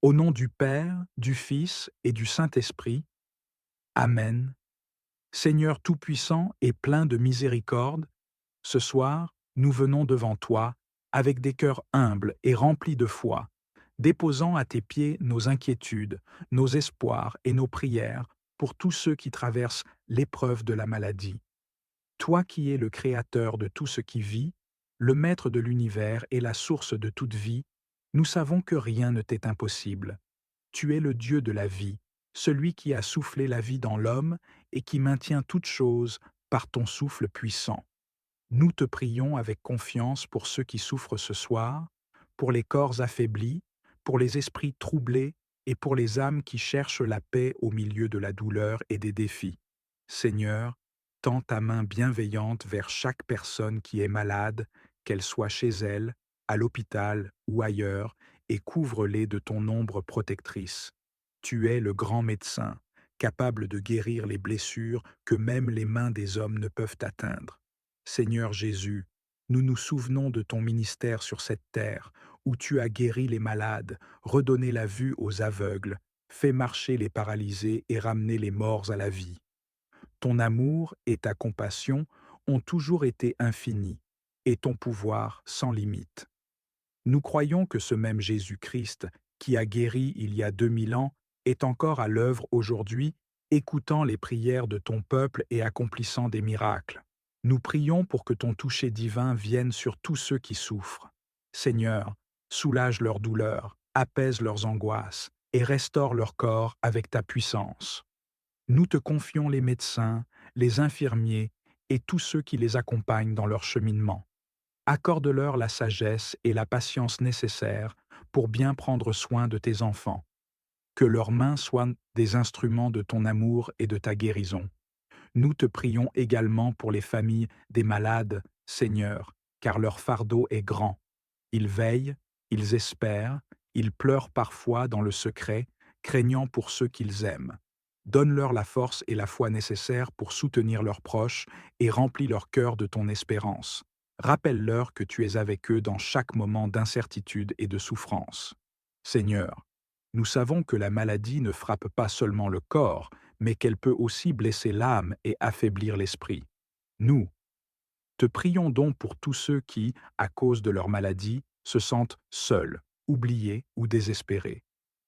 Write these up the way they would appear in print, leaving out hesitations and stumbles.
Au nom du Père, du Fils et du Saint-Esprit. Amen. Seigneur Tout-Puissant et plein de miséricorde, ce soir, nous venons devant toi avec des cœurs humbles et remplis de foi, déposant à tes pieds nos inquiétudes, nos espoirs et nos prières pour tous ceux qui traversent l'épreuve de la maladie. Toi qui es le Créateur de tout ce qui vit, le Maître de l'univers et la source de toute vie, nous savons que rien ne t'est impossible. Tu es le Dieu de la vie, celui qui a soufflé la vie dans l'homme et qui maintient toutes choses par ton souffle puissant. Nous te prions avec confiance pour ceux qui souffrent ce soir, pour les corps affaiblis, pour les esprits troublés et pour les âmes qui cherchent la paix au milieu de la douleur et des défis. Seigneur, tends ta main bienveillante vers chaque personne qui est malade, qu'elle soit chez elle, à l'hôpital ou ailleurs, et couvre-les de ton ombre protectrice. Tu es le grand médecin, capable de guérir les blessures que même les mains des hommes ne peuvent atteindre. Seigneur Jésus, nous nous souvenons de ton ministère sur cette terre, où tu as guéri les malades, redonné la vue aux aveugles, fait marcher les paralysés et ramené les morts à la vie. Ton amour et ta compassion ont toujours été infinis, et ton pouvoir sans limite. Nous croyons que ce même Jésus-Christ, qui a guéri il y a 2000 ans, est encore à l'œuvre aujourd'hui, écoutant les prières de ton peuple et accomplissant des miracles. Nous prions pour que ton toucher divin vienne sur tous ceux qui souffrent. Seigneur, soulage leurs douleurs, apaise leurs angoisses et restaure leur corps avec ta puissance. Nous te confions les médecins, les infirmiers et tous ceux qui les accompagnent dans leur cheminement. Accorde-leur la sagesse et la patience nécessaires pour bien prendre soin de tes enfants. Que leurs mains soient des instruments de ton amour et de ta guérison. Nous te prions également pour les familles des malades, Seigneur, car leur fardeau est grand. Ils veillent, ils espèrent, ils pleurent parfois dans le secret, craignant pour ceux qu'ils aiment. Donne-leur la force et la foi nécessaires pour soutenir leurs proches et remplis leur cœur de ton espérance. Rappelle-leur que tu es avec eux dans chaque moment d'incertitude et de souffrance. Seigneur, nous savons que la maladie ne frappe pas seulement le corps, mais qu'elle peut aussi blesser l'âme et affaiblir l'esprit. Nous, te prions donc pour tous ceux qui, à cause de leur maladie, se sentent seuls, oubliés ou désespérés.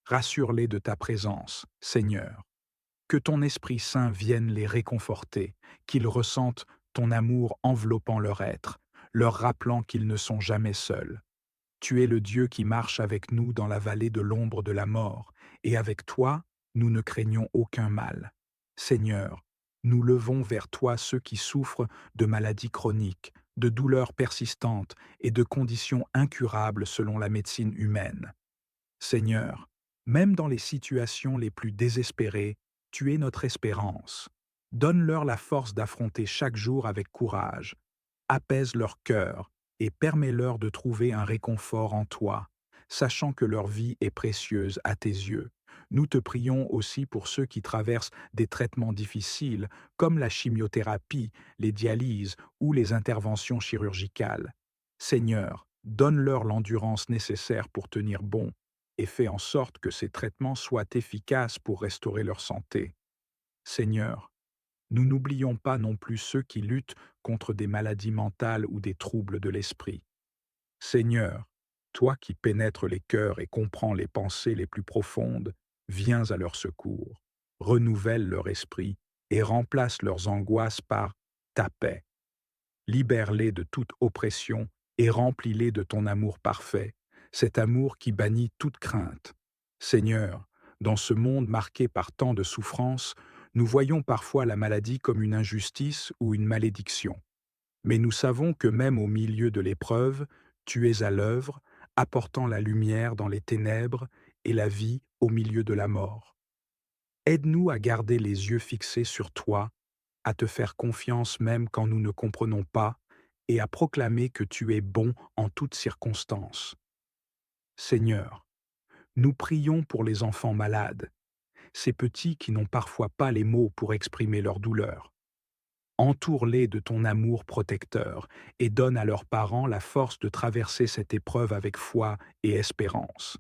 Rassure-les de ta présence, Seigneur. Que ton Esprit Saint vienne les réconforter, qu'ils ressentent ton amour enveloppant leur être, leur rappelant qu'ils ne sont jamais seuls. Tu es le Dieu qui marche avec nous dans la vallée de l'ombre de la mort, et avec toi, nous ne craignons aucun mal. Seigneur, nous levons vers toi ceux qui souffrent de maladies chroniques, de douleurs persistantes et de conditions incurables selon la médecine humaine. Seigneur, même dans les situations les plus désespérées, tu es notre espérance. Donne-leur la force d'affronter chaque jour avec courage. Apaise leur cœur et permets-leur de trouver un réconfort en toi, sachant que leur vie est précieuse à tes yeux. Nous te prions aussi pour ceux qui traversent des traitements difficiles, comme la chimiothérapie, les dialyses ou les interventions chirurgicales. Seigneur, donne-leur l'endurance nécessaire pour tenir bon et fais en sorte que ces traitements soient efficaces pour restaurer leur santé. Seigneur, nous n'oublions pas non plus ceux qui luttent contre des maladies mentales ou des troubles de l'esprit. Seigneur, toi qui pénètres les cœurs et comprends les pensées les plus profondes, viens à leur secours, renouvelle leur esprit et remplace leurs angoisses par ta paix. Libère-les de toute oppression et remplis-les de ton amour parfait, cet amour qui bannit toute crainte. Seigneur, dans ce monde marqué par tant de souffrances, nous voyons parfois la maladie comme une injustice ou une malédiction. Mais nous savons que même au milieu de l'épreuve, tu es à l'œuvre, apportant la lumière dans les ténèbres et la vie au milieu de la mort. Aide-nous à garder les yeux fixés sur toi, à te faire confiance même quand nous ne comprenons pas, et à proclamer que tu es bon en toutes circonstances. Seigneur, nous prions pour les enfants malades, ces petits qui n'ont parfois pas les mots pour exprimer leur douleur. Entoure-les de ton amour protecteur et donne à leurs parents la force de traverser cette épreuve avec foi et espérance.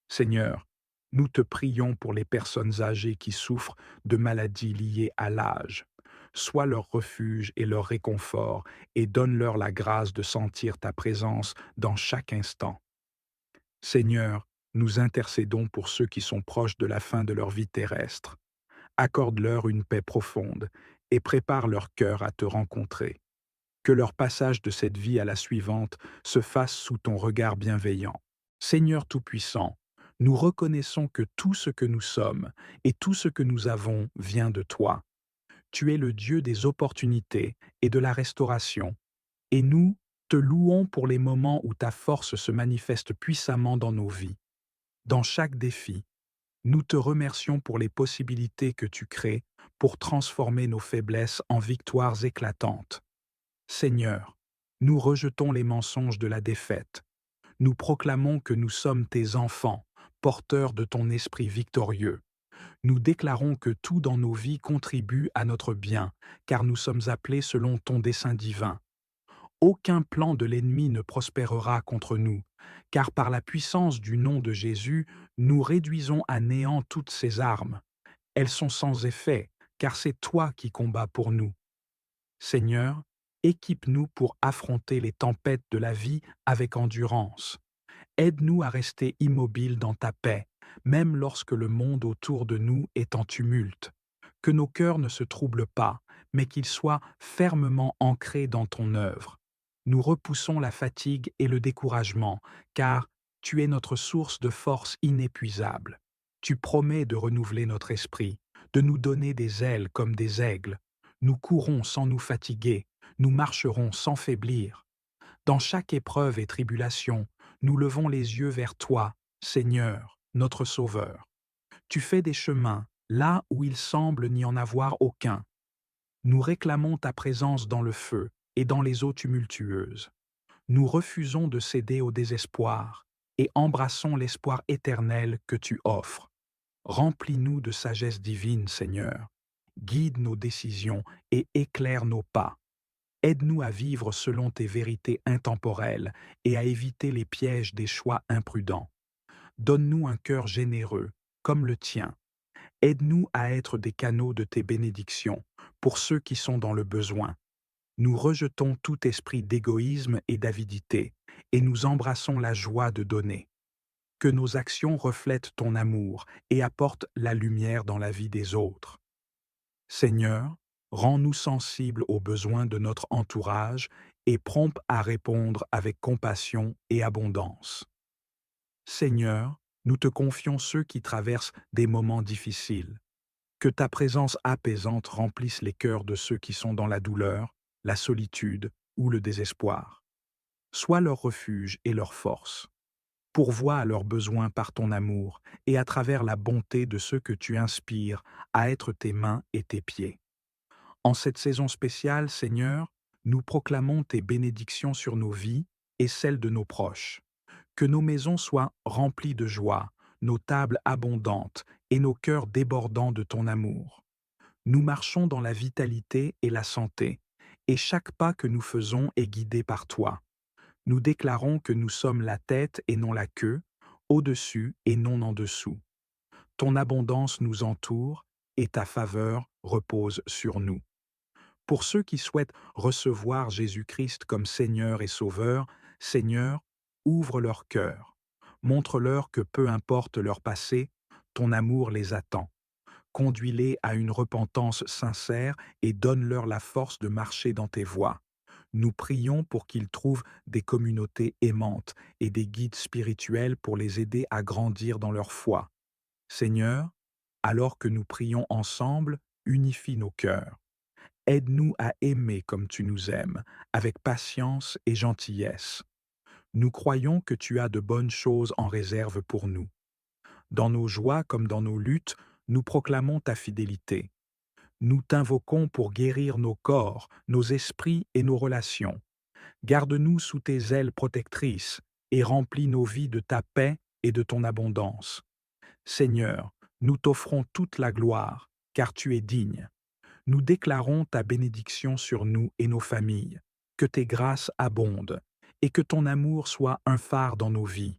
Seigneur, Nous te prions pour les personnes âgées qui souffrent de maladies liées à l'âge. Sois leur refuge et leur réconfort, et donne-leur la grâce de sentir ta présence dans chaque instant. Seigneur, nous intercédons pour ceux qui sont proches de la fin de leur vie terrestre. Accorde-leur une paix profonde et prépare leur cœur à te rencontrer. Que leur passage de cette vie à la suivante se fasse sous ton regard bienveillant. Seigneur Tout-Puissant, nous reconnaissons que tout ce que nous sommes et tout ce que nous avons vient de toi. Tu es le Dieu des opportunités et de la restauration, et nous te louons pour les moments où ta force se manifeste puissamment dans nos vies. Dans chaque défi, nous te remercions pour les possibilités que tu crées pour transformer nos faiblesses en victoires éclatantes. Seigneur, nous rejetons les mensonges de la défaite. Nous proclamons que nous sommes tes enfants, porteurs de ton esprit victorieux. Nous déclarons que tout dans nos vies contribue à notre bien, car nous sommes appelés selon ton dessein divin. Aucun plan de l'ennemi ne prospérera contre nous, car par la puissance du nom de Jésus, nous réduisons à néant toutes ces armes. Elles sont sans effet, car c'est toi qui combats pour nous. Seigneur, équipe-nous pour affronter les tempêtes de la vie avec endurance. Aide-nous à rester immobiles dans ta paix, même lorsque le monde autour de nous est en tumulte. Que nos cœurs ne se troublent pas, mais qu'ils soient fermement ancrés dans ton œuvre. Nous repoussons la fatigue et le découragement, car tu es notre source de force inépuisable. Tu promets de renouveler notre esprit, de nous donner des ailes comme des aigles. Nous courrons sans nous fatiguer, nous marcherons sans faiblir. Dans chaque épreuve et tribulation, nous levons les yeux vers toi, Seigneur, notre Sauveur. Tu fais des chemins là où il semble n'y en avoir aucun. Nous réclamons ta présence dans le feu et dans les eaux tumultueuses. Nous refusons de céder au désespoir et embrassons l'espoir éternel que tu offres. Remplis-nous de sagesse divine, Seigneur. Guide nos décisions et éclaire nos pas. Aide-nous à vivre selon tes vérités intemporelles et à éviter les pièges des choix imprudents. Donne-nous un cœur généreux, comme le tien. Aide-nous à être des canaux de tes bénédictions pour ceux qui sont dans le besoin. Nous rejetons tout esprit d'égoïsme et d'avidité et nous embrassons la joie de donner. Que nos actions reflètent ton amour et apportent la lumière dans la vie des autres. Seigneur, rends-nous sensibles aux besoins de notre entourage et prompts à répondre avec compassion et abondance. Seigneur, nous te confions ceux qui traversent des moments difficiles. Que ta présence apaisante remplisse les cœurs de ceux qui sont dans la douleur, la solitude ou le désespoir. Sois leur refuge et leur force. Pourvois à leurs besoins par ton amour et à travers la bonté de ceux que tu inspires à être tes mains et tes pieds. En cette saison spéciale, Seigneur, nous proclamons tes bénédictions sur nos vies et celles de nos proches. Que nos maisons soient remplies de joie, nos tables abondantes et nos cœurs débordants de ton amour. Nous marchons dans la vitalité et la santé, et chaque pas que nous faisons est guidé par toi. Nous déclarons que nous sommes la tête et non la queue, au-dessus et non en dessous. Ton abondance nous entoure et ta faveur repose sur nous. Pour ceux qui souhaitent recevoir Jésus-Christ comme Seigneur et Sauveur, Seigneur, ouvre leur cœur. Montre-leur que peu importe leur passé, ton amour les attend. Conduis-les à une repentance sincère et donne-leur la force de marcher dans tes voies. Nous prions pour qu'ils trouvent des communautés aimantes et des guides spirituels pour les aider à grandir dans leur foi. Seigneur, alors que nous prions ensemble, unifie nos cœurs. Aide-nous à aimer comme tu nous aimes, avec patience et gentillesse. Nous croyons que tu as de bonnes choses en réserve pour nous. Dans nos joies comme dans nos luttes, nous proclamons ta fidélité. Nous t'invoquons pour guérir nos corps, nos esprits et nos relations. Garde-nous sous tes ailes protectrices et remplis nos vies de ta paix et de ton abondance. Seigneur, nous t'offrons toute la gloire, car tu es digne. Nous déclarons ta bénédiction sur nous et nos familles, que tes grâces abondent et que ton amour soit un phare dans nos vies.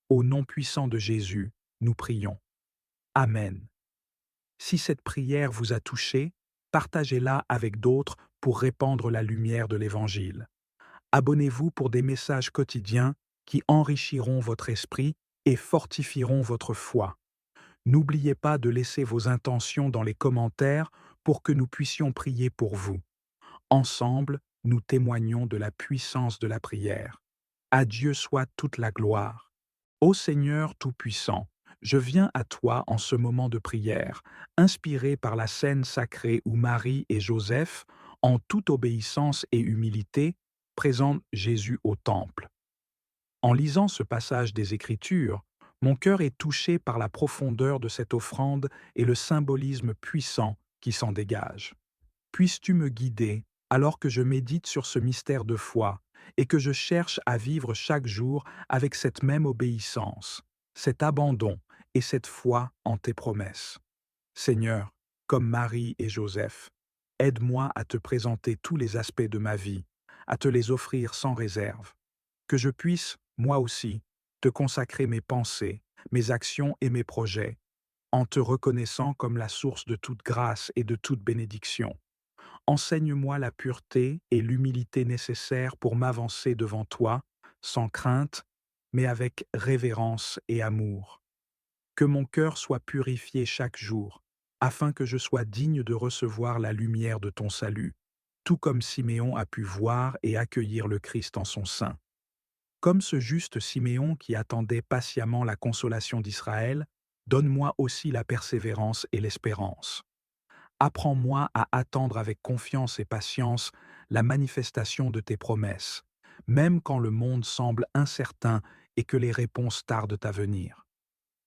Au nom puissant de Jésus, nous prions. Amen. Si cette prière vous a touché, partagez-la avec d'autres pour répandre la lumière de l'Évangile. Abonnez-vous pour des messages quotidiens qui enrichiront votre esprit et fortifieront votre foi. N'oubliez pas de laisser vos intentions dans les commentaires pour que nous puissions prier pour vous. Ensemble, nous témoignons de la puissance de la prière. À Dieu soit toute la gloire. Ô Seigneur Tout-Puissant, je viens à toi en ce moment de prière, inspiré par la scène sacrée où Marie et Joseph, en toute obéissance et humilité, présentent Jésus au temple. En lisant ce passage des Écritures, mon cœur est touché par la profondeur de cette offrande et le symbolisme puissant qui s'en dégage. Puisses-tu me guider alors que je médite sur ce mystère de foi et que je cherche à vivre chaque jour avec cette même obéissance, cet abandon et cette foi en tes promesses. Seigneur, comme Marie et Joseph, aide-moi à te présenter tous les aspects de ma vie, à te les offrir sans réserve. Que je puisse, moi aussi, te consacrer mes pensées, mes actions et mes projets, en te reconnaissant comme la source de toute grâce et de toute bénédiction. Enseigne-moi la pureté et l'humilité nécessaires pour m'avancer devant toi, sans crainte, mais avec révérence et amour. Que mon cœur soit purifié chaque jour, afin que je sois digne de recevoir la lumière de ton salut, tout comme Siméon a pu voir et accueillir le Christ en son sein. Comme ce juste Siméon qui attendait patiemment la consolation d'Israël, donne-moi aussi la persévérance et l'espérance. Apprends-moi à attendre avec confiance et patience la manifestation de tes promesses, même quand le monde semble incertain et que les réponses tardent à venir.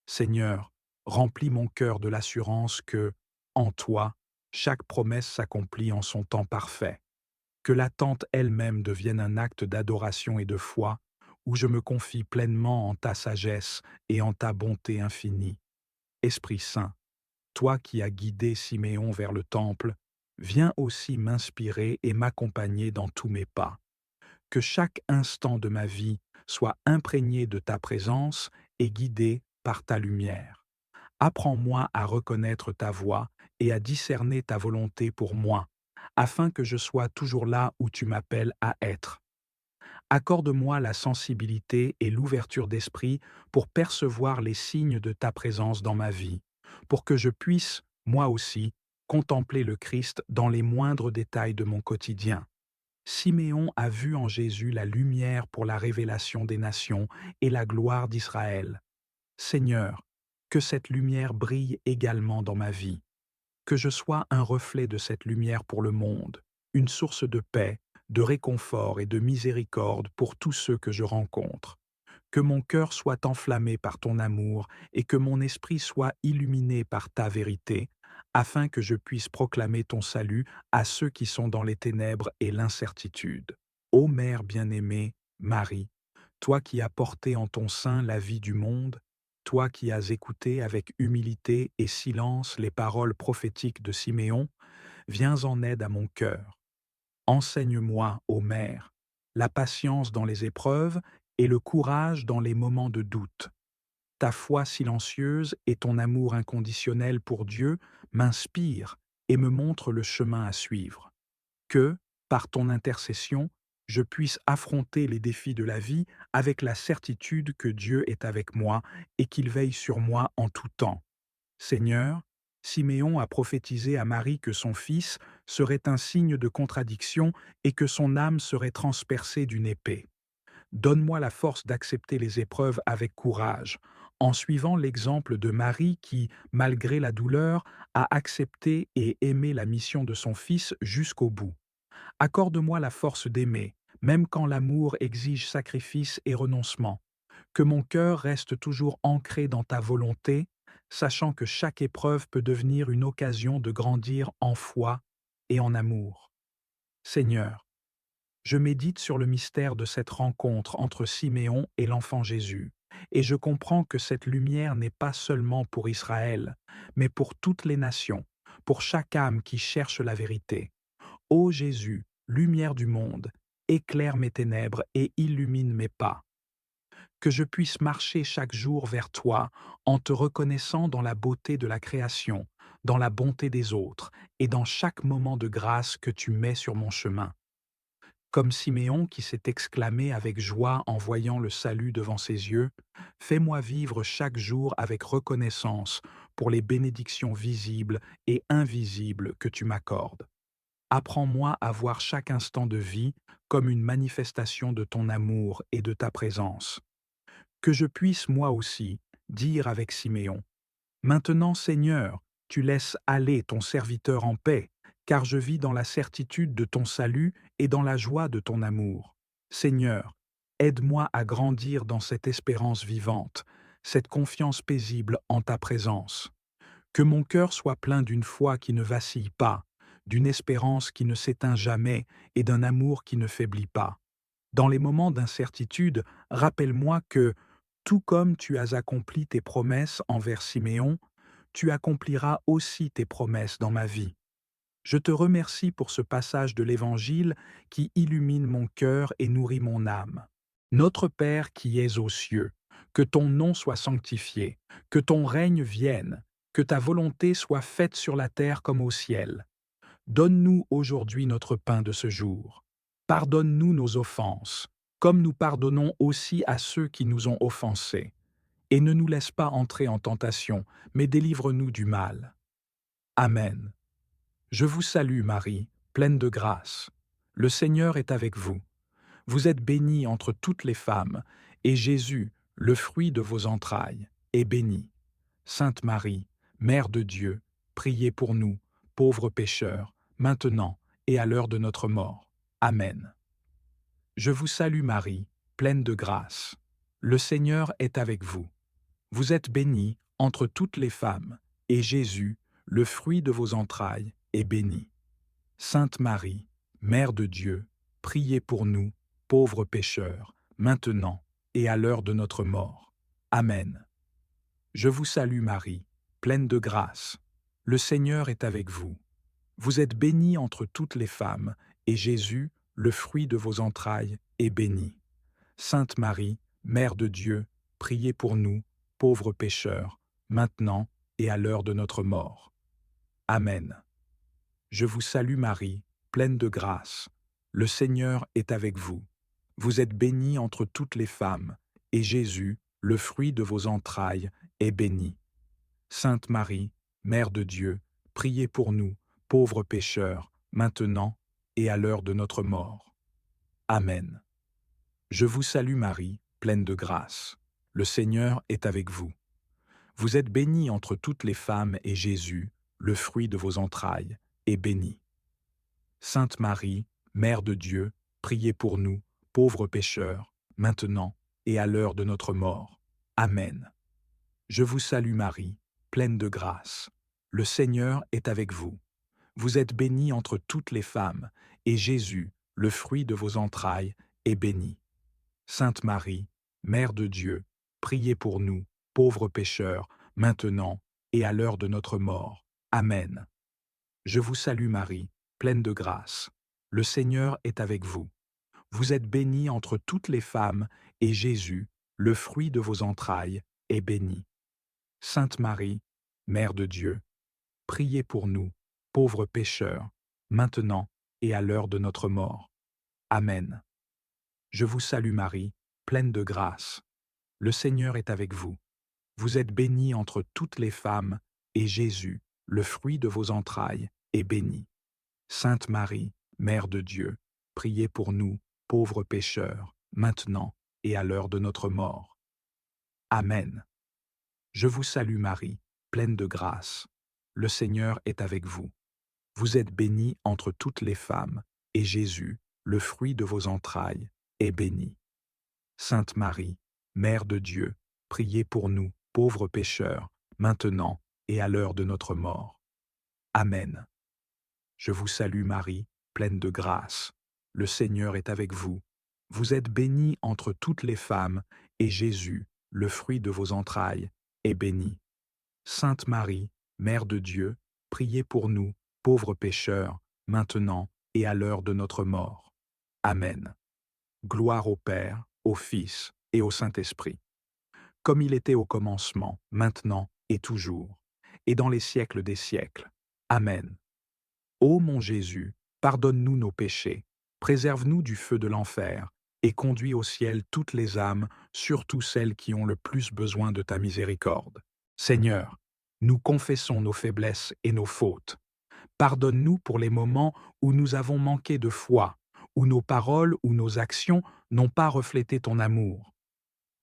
Seigneur, remplis mon cœur de l'assurance que, en toi, chaque promesse s'accomplit en son temps parfait. Que l'attente elle-même devienne un acte d'adoration et de foi, où je me confie pleinement en ta sagesse et en ta bonté infinie. Esprit Saint, toi qui as guidé Siméon vers le temple, viens aussi m'inspirer et m'accompagner dans tous mes pas. Que chaque instant de ma vie soit imprégné de ta présence et guidé par ta lumière. Apprends-moi à reconnaître ta voix et à discerner ta volonté pour moi, afin que je sois toujours là où tu m'appelles à être. Accorde-moi la sensibilité et l'ouverture d'esprit pour percevoir les signes de ta présence dans ma vie, pour que je puisse, moi aussi, contempler le Christ dans les moindres détails de mon quotidien. Siméon a vu en Jésus la lumière pour la révélation des nations et la gloire d'Israël. Seigneur, que cette lumière brille également dans ma vie, que je sois un reflet de cette lumière pour le monde, une source de paix, de réconfort et de miséricorde pour tous ceux que je rencontre. Que mon cœur soit enflammé par ton amour et que mon esprit soit illuminé par ta vérité, afin que je puisse proclamer ton salut à ceux qui sont dans les ténèbres et l'incertitude. Ô Mère bien-aimée, Marie, toi qui as porté en ton sein la vie du monde, toi qui as écouté avec humilité et silence les paroles prophétiques de Siméon, viens en aide à mon cœur. Enseigne-moi, ô Mère, la patience dans les épreuves et le courage dans les moments de doute. Ta foi silencieuse et ton amour inconditionnel pour Dieu m'inspirent et me montrent le chemin à suivre. Que, par ton intercession, je puisse affronter les défis de la vie avec la certitude que Dieu est avec moi et qu'il veille sur moi en tout temps. Seigneur, Siméon a prophétisé à Marie que son fils serait un signe de contradiction et que son âme serait transpercée d'une épée. Donne-moi la force d'accepter les épreuves avec courage, en suivant l'exemple de Marie qui, malgré la douleur, a accepté et aimé la mission de son fils jusqu'au bout. Accorde-moi la force d'aimer, même quand l'amour exige sacrifice et renoncement. Que mon cœur reste toujours ancré dans ta volonté, sachant que chaque épreuve peut devenir une occasion de grandir en foi et en amour. Seigneur, je médite sur le mystère de cette rencontre entre Siméon et l'enfant Jésus, et je comprends que cette lumière n'est pas seulement pour Israël, mais pour toutes les nations, pour chaque âme qui cherche la vérité. Ô Jésus, lumière du monde, éclaire mes ténèbres et illumine mes pas. que je puisse marcher chaque jour vers toi en te reconnaissant dans la beauté de la création, dans la bonté des autres et dans chaque moment de grâce que tu mets sur mon chemin. Comme Siméon qui s'est exclamé avec joie en voyant le salut devant ses yeux, fais-moi vivre chaque jour avec reconnaissance pour les bénédictions visibles et invisibles que tu m'accordes. Apprends-moi à voir chaque instant de vie comme une manifestation de ton amour et de ta présence. Que je puisse moi aussi dire avec Siméon: Maintenant, Seigneur, tu laisses aller ton serviteur en paix, car je vis dans la certitude de ton salut et dans la joie de ton amour. Seigneur, aide-moi à grandir dans cette espérance vivante, cette confiance paisible en ta présence. Que mon cœur soit plein d'une foi qui ne vacille pas, d'une espérance qui ne s'éteint jamais et d'un amour qui ne faiblit pas. Dans les moments d'incertitude, rappelle-moi que, tout comme tu as accompli tes promesses envers Siméon, tu accompliras aussi tes promesses dans ma vie. Je te remercie pour ce passage de l'Évangile qui illumine mon cœur et nourrit mon âme. Notre Père qui es aux cieux, que ton nom soit sanctifié, que ton règne vienne, que ta volonté soit faite sur la terre comme au ciel. Donne-nous aujourd'hui notre pain de ce jour. Pardonne-nous nos offenses, comme nous pardonnons aussi à ceux qui nous ont offensés. Et ne nous laisse pas entrer en tentation, mais délivre-nous du mal. Amen. Je vous salue Marie, pleine de grâce. Le Seigneur est avec vous. Vous êtes bénie entre toutes les femmes, et Jésus, le fruit de vos entrailles, est béni. Sainte Marie, Mère de Dieu, priez pour nous, pauvres pécheurs, maintenant et à l'heure de notre mort. Amen. Je vous salue Marie, pleine de grâce. Le Seigneur est avec vous. Vous êtes bénie entre toutes les femmes, et Jésus, le fruit de vos entrailles, est béni. Sainte Marie, Mère de Dieu, priez pour nous, pauvres pécheurs, maintenant et à l'heure de notre mort. Amen. Je vous salue Marie, pleine de grâce. Le Seigneur est avec vous. Vous êtes bénie entre toutes les femmes, et Jésus, le fruit de vos entrailles, est béni. Sainte Marie, Mère de Dieu, priez pour nous, pauvres pécheurs, maintenant et à l'heure de notre mort. Amen. Je vous salue Marie, pleine de grâce. Le Seigneur est avec vous. Vous êtes bénie entre toutes les femmes, et Jésus, le fruit de vos entrailles, est béni. Sainte Marie, Mère de Dieu, priez pour nous, pauvres pécheurs, maintenant et à l'heure de notre mort. Amen. Je vous salue Marie, pleine de grâce. Le Seigneur est avec vous. Vous êtes bénie entre toutes les femmes, et Jésus, le fruit de vos entrailles, est béni. Sainte Marie, Mère de Dieu, priez pour nous, pauvres pécheurs, maintenant et à l'heure de notre mort. Amen. Je vous salue Marie, pleine de grâce. Le Seigneur est avec vous. Vous êtes bénie entre toutes les femmes, et Jésus, le fruit de vos entrailles, est béni. Sainte Marie, Mère de Dieu, priez pour nous, pauvres pécheurs, maintenant et à l'heure de notre mort. Amen. Je vous salue Marie, pleine de grâce. Le Seigneur est avec vous. Vous êtes bénie entre toutes les femmes, et Jésus, le fruit de vos entrailles, est béni. Sainte Marie, Mère de Dieu, priez pour nous, pauvres pécheurs, maintenant et à l'heure de notre mort. Amen. Je vous salue Marie, pleine de grâce. Le Seigneur est avec vous. Vous êtes bénie entre toutes les femmes, et Jésus, le fruit de vos entrailles, est béni. Sainte Marie, Mère de Dieu, priez pour nous, pauvres pécheurs, maintenant et à l'heure de notre mort. Amen. Je vous salue Marie, pleine de grâce. Le Seigneur est avec vous. Vous êtes bénie entre toutes les femmes, et Jésus, le fruit de vos entrailles, est béni. Sainte Marie, Mère de Dieu, priez pour nous, pauvres pécheurs, maintenant et à l'heure de notre mort. Amen. Je vous salue Marie, pleine de grâce. Le Seigneur est avec vous. Vous êtes bénie entre toutes les femmes, et Jésus, le fruit de vos entrailles, est béni. Sainte Marie, Mère de Dieu, priez pour nous, pauvres pécheurs, maintenant et à l'heure de notre mort. Amen. Gloire au Père, au Fils et au Saint-Esprit, comme il était au commencement, maintenant et toujours, et dans les siècles des siècles. Amen. Ô mon Jésus, pardonne-nous nos péchés, préserve-nous du feu de l'enfer, et conduis au ciel toutes les âmes, surtout celles qui ont le plus besoin de ta miséricorde. Seigneur, nous confessons nos faiblesses et nos fautes. Pardonne-nous pour les moments où nous avons manqué de foi, où nos paroles ou nos actions n'ont pas reflété ton amour.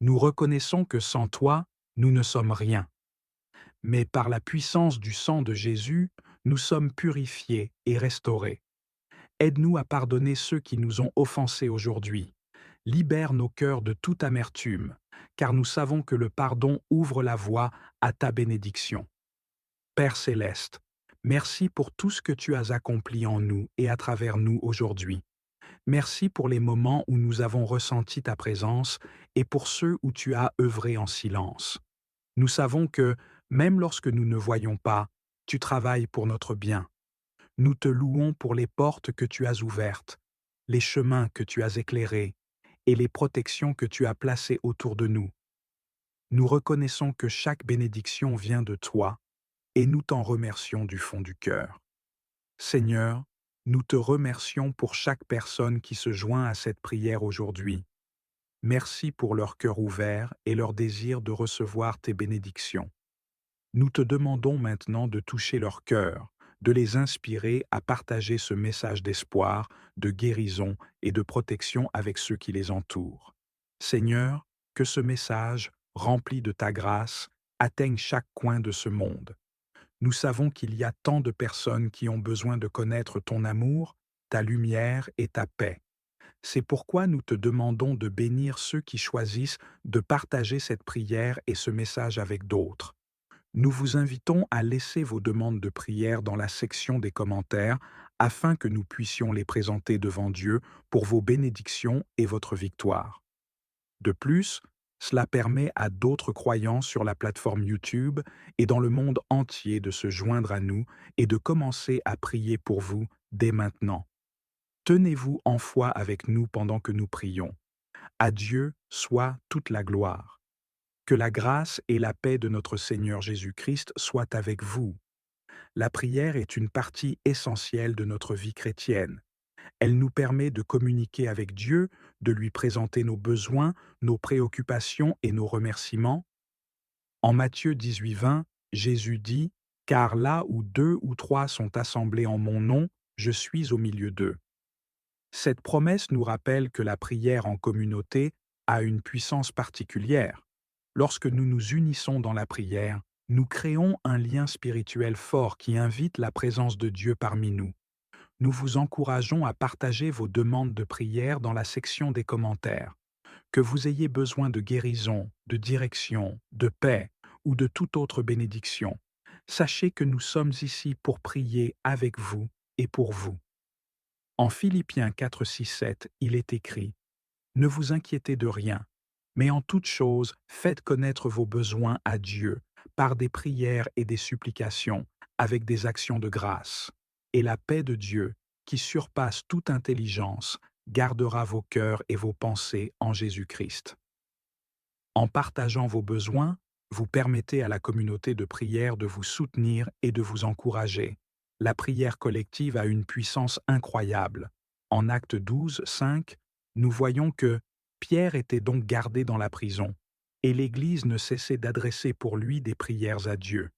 Nous reconnaissons que sans toi, nous ne sommes rien. Mais par la puissance du sang de Jésus, nous sommes purifiés et restaurés. Aide-nous à pardonner ceux qui nous ont offensés aujourd'hui. Libère nos cœurs de toute amertume, car nous savons que le pardon ouvre la voie à ta bénédiction. Père céleste, merci pour tout ce que tu as accompli en nous et à travers nous aujourd'hui. Merci pour les moments où nous avons ressenti ta présence et pour ceux où tu as œuvré en silence. Nous savons que, même lorsque nous ne voyons pas, tu travailles pour notre bien. Nous te louons pour les portes que tu as ouvertes, les chemins que tu as éclairés et les protections que tu as placées autour de nous. Nous reconnaissons que chaque bénédiction vient de toi et nous t'en remercions du fond du cœur. Seigneur, nous te remercions pour chaque personne qui se joint à cette prière aujourd'hui. Merci pour leur cœur ouvert et leur désir de recevoir tes bénédictions. Nous te demandons maintenant de toucher leur cœur, de les inspirer à partager ce message d'espoir, de guérison et de protection avec ceux qui les entourent. Seigneur, que ce message, rempli de ta grâce, atteigne chaque coin de ce monde. Nous savons qu'il y a tant de personnes qui ont besoin de connaître ton amour, ta lumière et ta paix. C'est pourquoi nous te demandons de bénir ceux qui choisissent de partager cette prière et ce message avec d'autres. Nous vous invitons à laisser vos demandes de prière dans la section des commentaires afin que nous puissions les présenter devant Dieu pour vos bénédictions et votre victoire. De plus, cela permet à d'autres croyants sur la plateforme YouTube et dans le monde entier de se joindre à nous et de commencer à prier pour vous dès maintenant. Tenez-vous en foi avec nous pendant que nous prions. À Dieu soit toute la gloire. Que la grâce et la paix de notre Seigneur Jésus-Christ soient avec vous. La prière est une partie essentielle de notre vie chrétienne. Elle nous permet de communiquer avec Dieu, de lui présenter nos besoins, nos préoccupations et nos remerciements. En Matthieu 18:20, Jésus dit « Car là où 2 ou 3 sont assemblés en mon nom, je suis au milieu d'eux ». Cette promesse nous rappelle que la prière en communauté a une puissance particulière. Lorsque nous nous unissons dans la prière, nous créons un lien spirituel fort qui invite la présence de Dieu parmi nous. Nous vous encourageons à partager vos demandes de prière dans la section des commentaires. Que vous ayez besoin de guérison, de direction, de paix ou de toute autre bénédiction, sachez que nous sommes ici pour prier avec vous et pour vous. En Philippiens 4, 6, 7, il est écrit « Ne vous inquiétez de rien, mais en toute chose, faites connaître vos besoins à Dieu par des prières et des supplications, avec des actions de grâce. Et la paix de Dieu, qui surpasse toute intelligence, gardera vos cœurs et vos pensées en Jésus-Christ. » En partageant vos besoins, vous permettez à la communauté de prière de vous soutenir et de vous encourager. La prière collective a une puissance incroyable. En Actes 12, 5, nous voyons que Pierre était donc gardé dans la prison, et l'Église ne cessait d'adresser pour lui des prières à Dieu.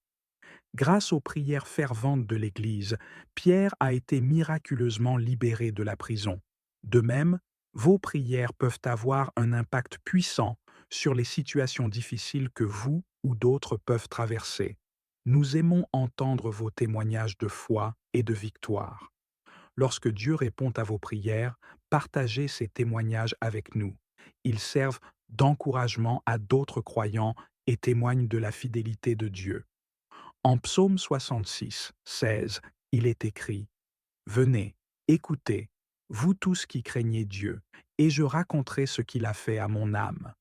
Grâce aux prières ferventes de l'Église, Pierre a été miraculeusement libéré de la prison. De même, vos prières peuvent avoir un impact puissant sur les situations difficiles que vous ou d'autres peuvent traverser. Nous aimons entendre vos témoignages de foi et de victoire. Lorsque Dieu répond à vos prières, partagez ces témoignages avec nous. Ils servent d'encouragement à d'autres croyants et témoignent de la fidélité de Dieu. En Psaume 66, 16, il est écrit « Venez, écoutez, vous tous qui craignez Dieu, et je raconterai ce qu'il a fait à mon âme. »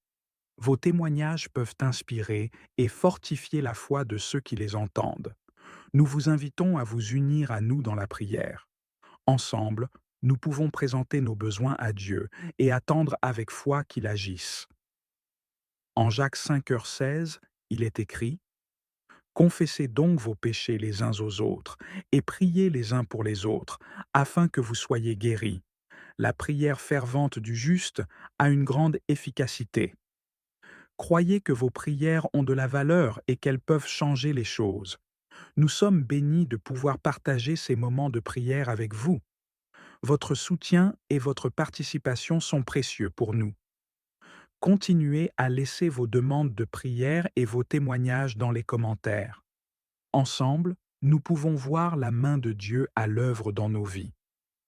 Vos témoignages peuvent inspirer et fortifier la foi de ceux qui les entendent. Nous vous invitons à vous unir à nous dans la prière. Ensemble, nous pouvons présenter nos besoins à Dieu et attendre avec foi qu'il agisse. En Jacques 5h16, il est écrit: Confessez donc vos péchés les uns aux autres, et priez les uns pour les autres, afin que vous soyez guéris. La prière fervente du juste a une grande efficacité. Croyez que vos prières ont de la valeur et qu'elles peuvent changer les choses. Nous sommes bénis de pouvoir partager ces moments de prière avec vous. Votre soutien et votre participation sont précieux pour nous. Continuez à laisser vos demandes de prière et vos témoignages dans les commentaires. Ensemble, nous pouvons voir la main de Dieu à l'œuvre dans nos vies.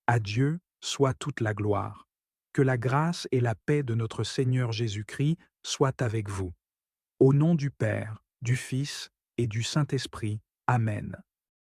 À Dieu soit toute la gloire. Que la grâce et la paix de notre Seigneur Jésus-Christ soient avec vous. Au nom du Père, du Fils et du Saint-Esprit. Amen.